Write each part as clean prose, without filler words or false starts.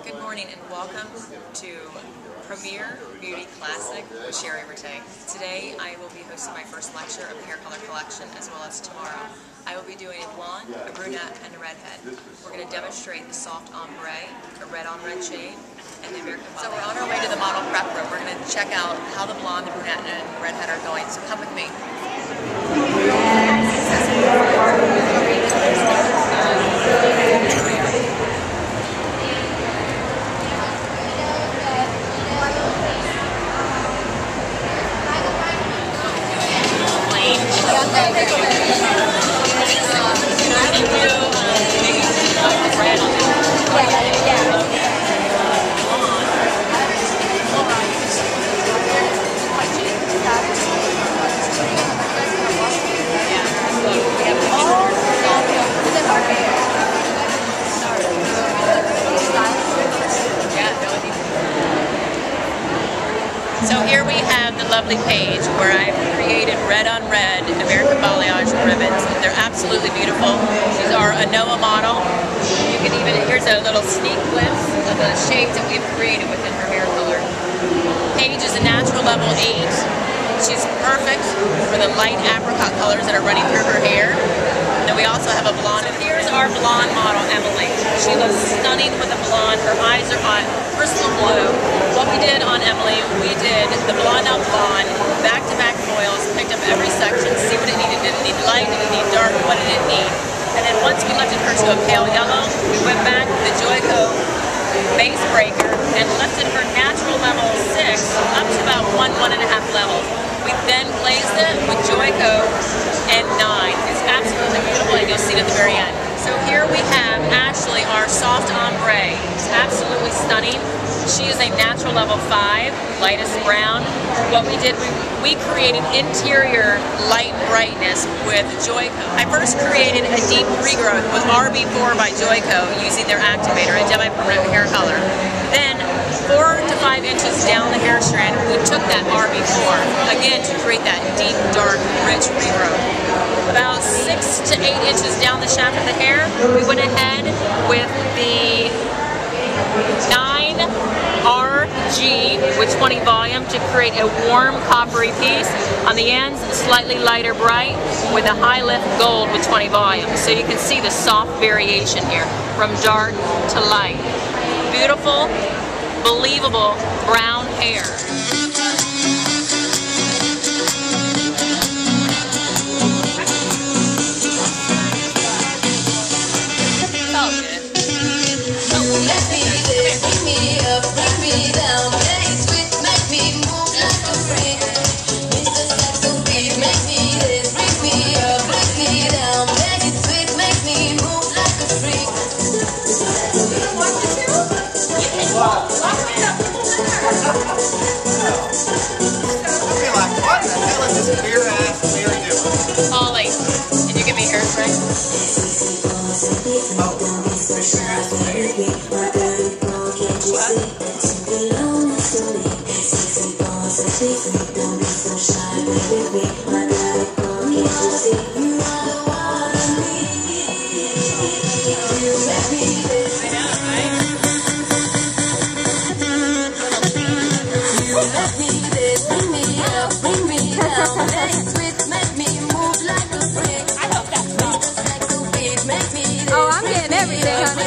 Good morning and welcome to Premier Beauty Classic with Sherry Ratay. Today I will be hosting my first lecture of the hair color collection, as well as tomorrow. I will be doing a blonde, a brunette, and a redhead. We're going to demonstrate the soft ombre, a red on red shade, and the American Balayage. So we're on our way to the model prep room. We're going to check out how the blonde, the brunette, and the redhead are going. So come with me. So here we have the lovely page where I've created red on red American Balayage ribbons. They're absolutely beautiful. These are a Noah model. You can even, here's a little sneak glimpse of the shades that we've created within her hair color. Paige is a natural level 8. She's perfect for the light apricot colors that are running through her hair. And then we also have a blonde. So here's our blonde model, Emily. She looks stunning with a blonde. Her eyes are on crystal blue. What we did on Emily, we did the blonde out blonde, back-to-back foils, picked up every section, see what it needed. Did it need light? Did it need dark? What did it need? And then once we lifted her to a pale yellow, we went back with the Joico base breaker and lifted her natural level 6 up to about 1.5 levels. We then glazed it with Joico and 9. It's absolutely beautiful, and you'll see it at the very end. So here we have Ashley, our soft ombre. It's absolutely stunning. She is a natural level 5, lightest brown. What we did, we created interior light brightness with Joico. I first created a deep regrowth with RB4 by Joico using their activator, a demi-permanent hair color. Then 4 to 5 inches down the hair strand, we took that RB4, again to create that deep, dark, rich regrowth. About 6 to 8 inches down the shaft of the hair, we went ahead with the 9RG with 20 volume to create a warm coppery piece. On the ends, slightly lighter bright with a high lift gold with 20 volume. So you can see the soft variation here from dark to light. Beautiful, believable brown hair. Ollie, can you give me hairspray? Oh, I'm getting everything, honey.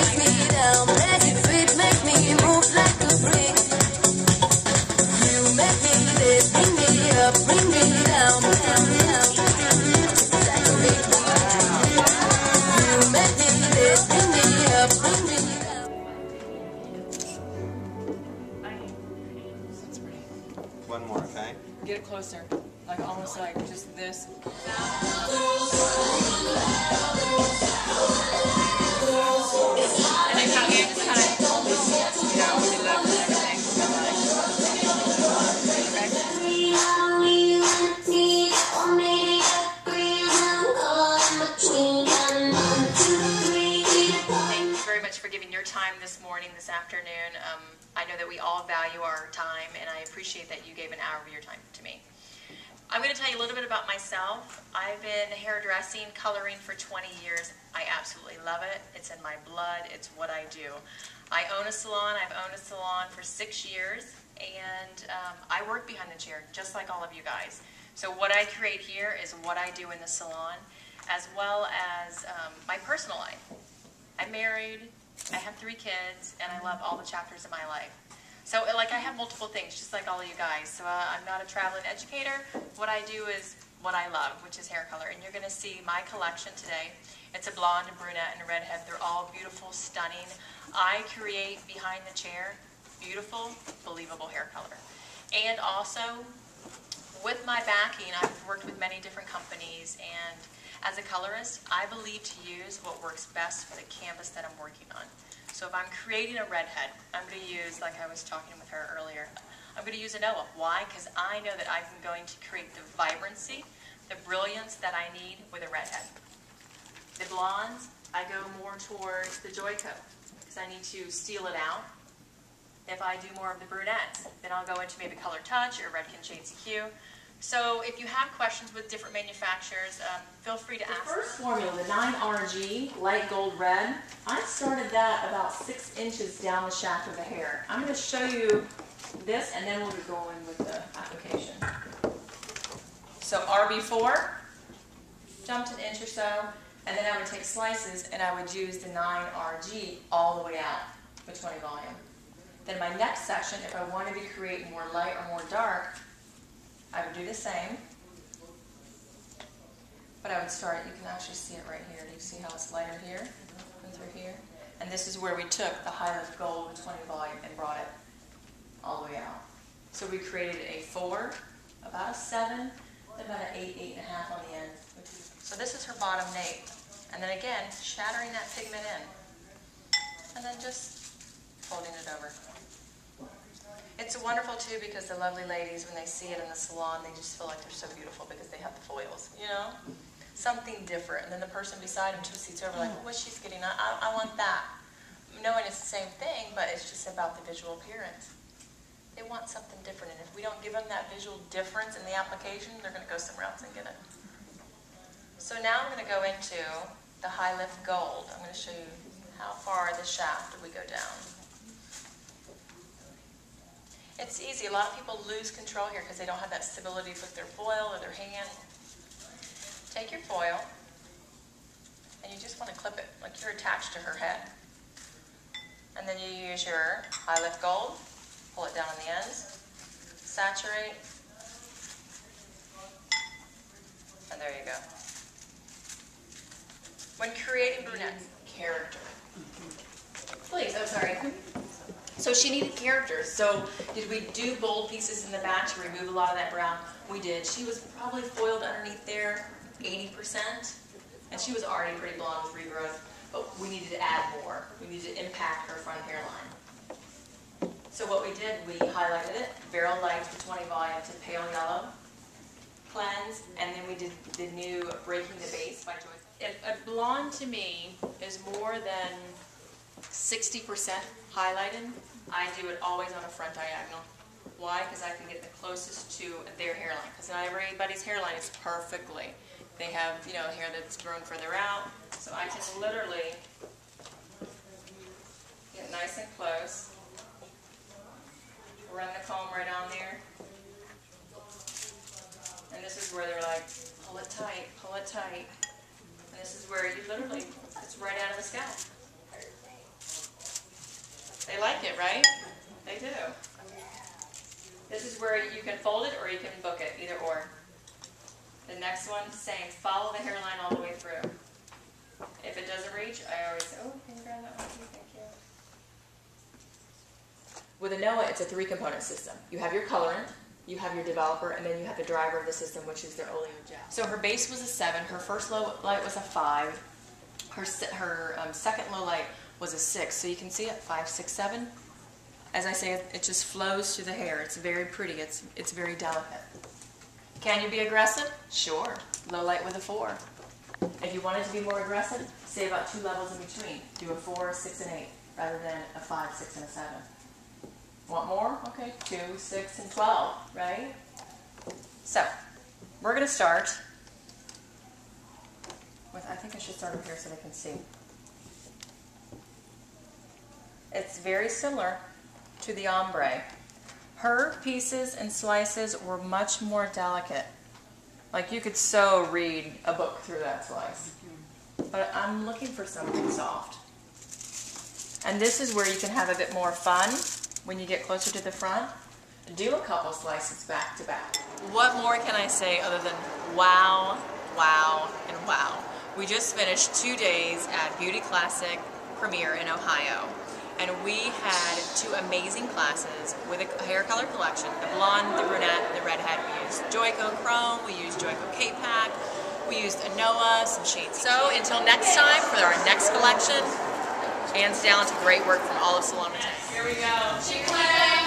One more, okay? Get it closer, like almost like just this. And then how you just kind of, you know, when you look and everything. Thank you very much for giving your time this morning, this afternoon. I know that we all value our time, and I appreciate that you gave an hour of your time to me. I'm going to tell you a little bit about myself. I've been hairdressing, coloring for 20 years. I absolutely love love it. It's in my blood. It's what I do. I own a salon. I've owned a salon for 6 years, and I work behind the chair just like all of you guys. So what I create here is what I do in the salon, as well as my personal life. I'm married, I have 3 kids, and I love all the chapters of my life. So like I have multiple things, just like all of you guys. So I'm not a traveling educator. What I do is what I love, which is hair color. And you're going to see my collection today. It's a blonde, a brunette, and a redhead. They're all beautiful, stunning. I create behind the chair beautiful, believable hair color. And also, with my backing, I've worked with many different companies, and as a colorist, I believe to use what works best for the canvas that I'm working on. So if I'm creating a redhead, I'm going to use, like I was talking with her earlier, I'm going to use a Noah. Why? Because I know that I'm going to create the vibrancy, the brilliance that I need with a redhead. The blondes, I go more towards the Joico, because I need to steal it out. If I do more of the brunettes, then I'll go into maybe Color Touch or Redken Shade CQ. So if you have questions with different manufacturers, feel free to ask. The first formula, the 9RG Light Gold Red, I started that about 6 inches down the shaft of the hair. I'm going to show you this, and then we'll be going with the application. So RB4, jumped an inch or so, and then I would take slices, and I would use the 9RG all the way out with 20 volume. Then my next section, if I wanted to create more light or more dark, I would do the same, but I would start, you can actually see it right here. Do you see how it's lighter here and through here? And this is where we took the high lift gold with 20 volume and brought it all the way out. So we created a 4, about a 7, and about an 8, 8.5 on the end. So this is her bottom nape. And then again, shattering that pigment in. And then just folding it over. It's wonderful too because the lovely ladies, when they see it in the salon, they just feel like they're so beautiful because they have the foils, you know? Something different. And then the person beside them 2 seats over like, well, what's she's getting? I want that. Knowing it's the same thing, but it's just about the visual appearance. They want something different, and if we don't give them that visual difference in the application, they're going to go somewhere else and get it. So now I'm going to go into the high lift gold. I'm going to show you how far the shaft we go down. It's easy. A lot of people lose control here because they don't have that stability with their foil or their hand. Take your foil, and you just want to clip it like you're attached to her head. And then you use your high lift gold, pull it down on the ends, saturate, and there you go. When creating brunettes, character. Please, oh sorry. So she needed characters. So did we do bold pieces in the back to remove a lot of that brown? We did. She was probably foiled underneath there 80%, and she was already pretty blonde with regrowth, but we needed to add more. We needed to impact her front hairline. So what we did, we highlighted it, barrel lights with 20 volume to pale yellow, cleanse, and then we did the new Breaking the Base by Joyce. If a blonde to me is more than 60% highlighted, I do it always on a front diagonal. Why? Because I can get the closest to their hairline. Because not everybody's hairline is perfectly. They have, you know, hair that's grown further out. So I can literally get nice and close, run the comb right on there, and this is where they're like, pull it tight, pull it tight. And this is where you literally, it's right out of the scalp. They like it, right? They do. This is where you can fold it or you can book it, either or. The next one, same. Follow the hairline all the way through. If it doesn't reach, I always say, oh, can you grab that one? Thank you. With a Noah, it's a 3-component system. You have your colorant, you have your developer, and then you have the driver of the system, which is their oleo gel. So her base was a 7, her first low light was a 5, her second low light was a 6. So you can see it, 5, 6, 7. As I say, it just flows through the hair. It's very pretty. It's very delicate. Can you be aggressive? Sure. Low light with a 4. If you wanted to be more aggressive, say about 2 levels in between. Do a 4, 6, and 8, rather than a 5, 6, and a 7. Want more? Okay, 2, 6, and 12, right? So, we're going to start with, I think I should start over here so they can see. It's very similar to the ombre. Her pieces and slices were much more delicate. Like you could so read a book through that slice. But I'm looking for something soft. And this is where you can have a bit more fun when you get closer to the front. Do a couple slices back to back. What more can I say other than wow, wow, and wow. We just finished 2 days at Beauty Classic Premiere in Ohio. And we had 2 amazing classes with a hair color collection. The blonde, the brunette, the redhead. We used Joico Chrome, we used Joico K-Pack, we used Anoa, some shades. So until next time for our next collection, hands down to great work from all of Salon. Here we go.